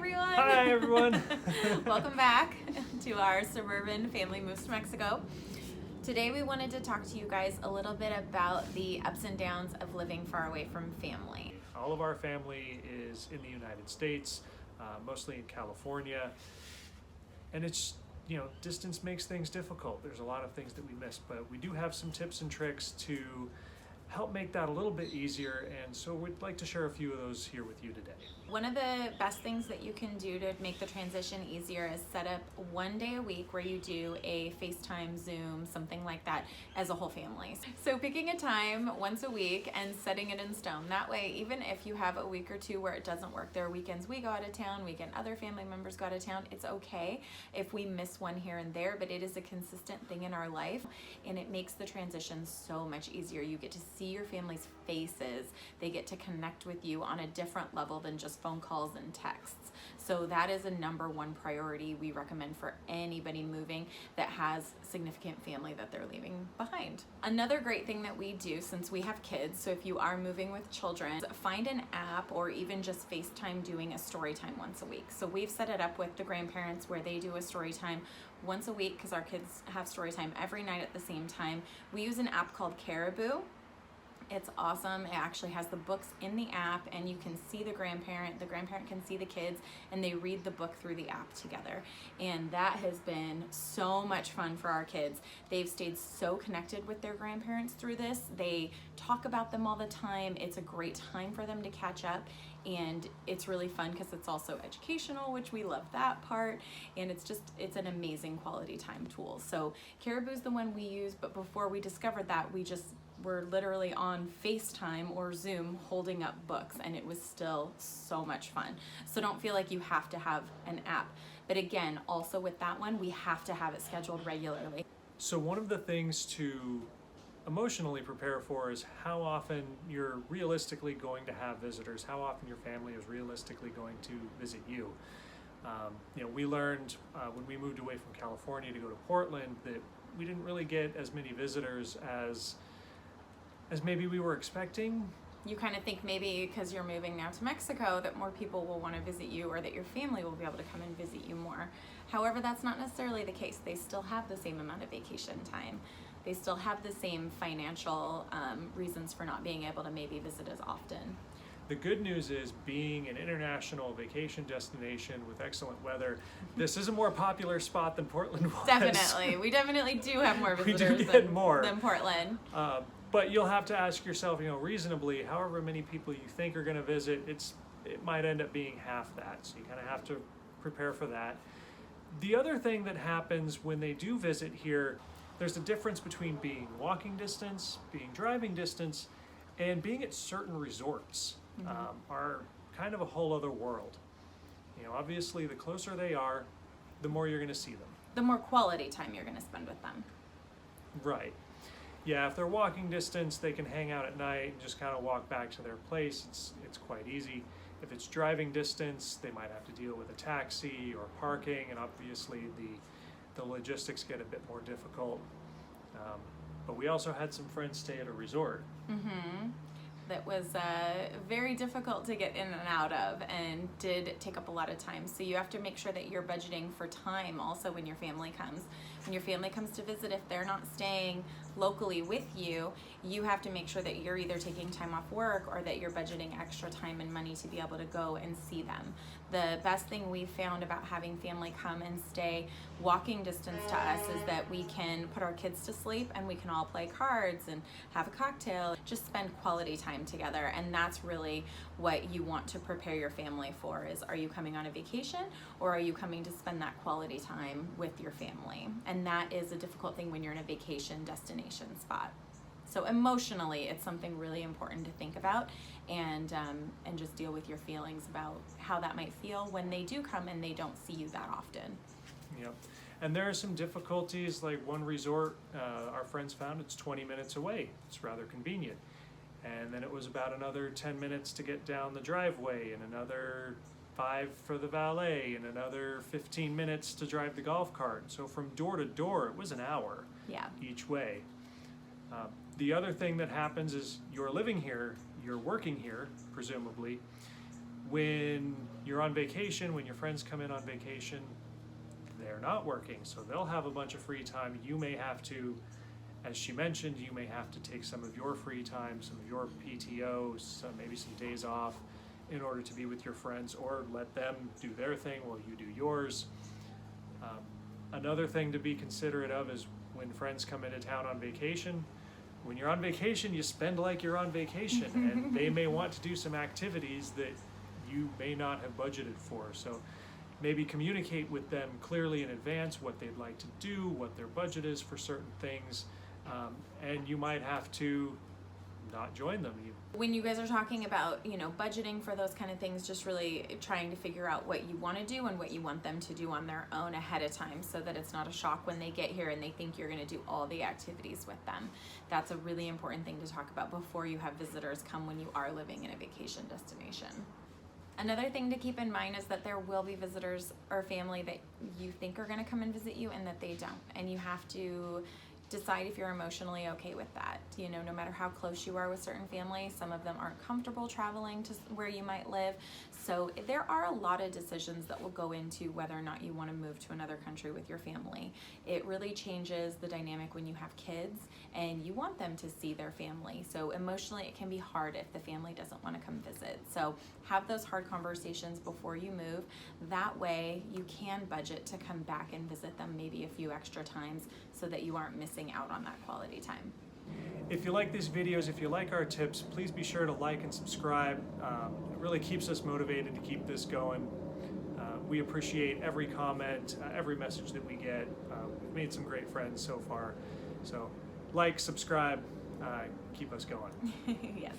everyone. Hi, everyone. Welcome back to our suburban family moves to Mexico. Today we wanted to talk to you guys a little bit about the ups and downs of living far away from family. All of our family is in the United States, mostly in California. And it's, distance makes things difficult. There's a lot of things that we miss, but we do have some tips and tricks to help make that a little bit easier, and so we'd like to share a few of those here with you today. One of the best things that you can do to make the transition easier is set up one day a week where you do a Facetime Zoom, something like that, as a whole family. So picking a time once a week and setting it in stone. That way, even if you have a week or two where it doesn't work, there are weekends we go out of town, weekend other family members go out of town. It's okay if we miss one here and there, but it is a consistent thing in our life, and it makes the transition so much easier. You get to see your family's faces. They get to connect with you on a different level than just phone calls and texts. So that is a number one priority we recommend for anybody moving that has significant family that they're leaving behind. Another great thing that we do, since we have kids, so if you are moving with children, find an app or even just FaceTime doing a story time once a week. So we've set it up with the grandparents where they do a story time once a week because our kids have story time every night at the same time. We use an app called Caribou. It's awesome. It actually has the books in the app, and you can see the grandparent can see the kids, and they read the book through the app together. And that has been so much fun for our kids. They've stayed so connected with their grandparents through this. They talk about them all the time. It's a great time for them to catch up, and it's really fun because it's also educational, which we love that part, and it's an amazing quality time tool. So Caribou's the one we use, but before we discovered that, we're literally on FaceTime or Zoom holding up books, and it was still so much fun. So don't feel like you have to have an app. But again, also with that one, we have to have it scheduled regularly. So one of the things to emotionally prepare for is how often you're realistically going to have visitors, how often your family is realistically going to visit you. We learned when we moved away from California to go to Portland that we didn't really get as many visitors as maybe we were expecting. You kind of think maybe because you're moving now to Mexico that more people will want to visit you, or that your family will be able to come and visit you more. However, that's not necessarily the case. They still have the same amount of vacation time. They still have the same financial reasons for not being able to maybe visit as often. The good news is, being an international vacation destination with excellent weather, this is a more popular spot than Portland was. Definitely. We definitely do have more visitors than Portland. But you'll have to ask yourself, reasonably, however many people you think are going to visit, it might end up being half that. So you kind of have to prepare for that. The other thing that happens when they do visit here, there's a difference between being walking distance, being driving distance, and being at certain resorts. Are kind of a whole other world. Obviously, the closer they are, the more you're going to see them. The more quality time you're going to spend with them. Right. Yeah, if they're walking distance, they can hang out at night and just kind of walk back to their place. It's quite easy. If it's driving distance, they might have to deal with a taxi or parking, and obviously the logistics get a bit more difficult. But we also had some friends stay at a resort. That was very difficult to get in and out of, and did take up a lot of time. So you have to make sure that you're budgeting for time also when your family comes. When your family comes to visit, if they're not staying locally with you, you have to make sure that you're either taking time off work or that you're budgeting extra time and money to be able to go and see them. The best thing we found about having family come and stay walking distance to us is that we can put our kids to sleep, and we can all play cards and have a cocktail, just spend quality time together. And that's really what you want to prepare your family for, is, are you coming on a vacation, or are you coming to spend that quality time with your family? And that is a difficult thing when you're in a vacation destination spot. So emotionally, it's something really important to think about, and just deal with your feelings about how that might feel when they do come and they don't see you that often. Yep. And there are some difficulties, like one resort our friends found, it's 20 minutes away. It's rather convenient. And then it was about another 10 minutes to get down the driveway, and another 5 for the valet, and another 15 minutes to drive the golf cart. So from door to door, it was an hour each way. The other thing that happens is, you're living here, you're working here, presumably. When you're on vacation, when your friends come in on vacation, they're not working, so they'll have a bunch of free time. You may have to, as she mentioned, you may have to take some of your free time, some of your PTO, maybe some days off in order to be with your friends, or let them do their thing while you do yours. Another thing to be considerate of is when friends come into town on vacation. When you're on vacation, you spend like you're on vacation, and they may want to do some activities that you may not have budgeted for. So maybe communicate with them clearly in advance what they'd like to do, what their budget is for certain things, and you might have to not join them. When you guys are talking about, budgeting for those kind of things, just really trying to figure out what you want to do and what you want them to do on their own ahead of time, so that it's not a shock when they get here and they think you're going to do all the activities with them. That's a really important thing to talk about before you have visitors come when you are living in a vacation destination. Another thing to keep in mind is that there will be visitors or family that you think are going to come and visit you and that they don't. And you have to decide if you're emotionally okay with that. No matter how close you are with certain families, some of them aren't comfortable traveling to where you might live. So there are a lot of decisions that will go into whether or not you want to move to another country with your family. It really changes the dynamic when you have kids and you want them to see their family. So emotionally, it can be hard if the family doesn't want to come visit. So have those hard conversations before you move. That way you can budget to come back and visit them maybe a few extra times so that you aren't missing out on that quality time. If you like these videos, if you like our tips, please be sure to like and subscribe. It really keeps us motivated to keep this going. We appreciate every comment, every message that we get. We've made some great friends so far. So like, subscribe, keep us going. Yes.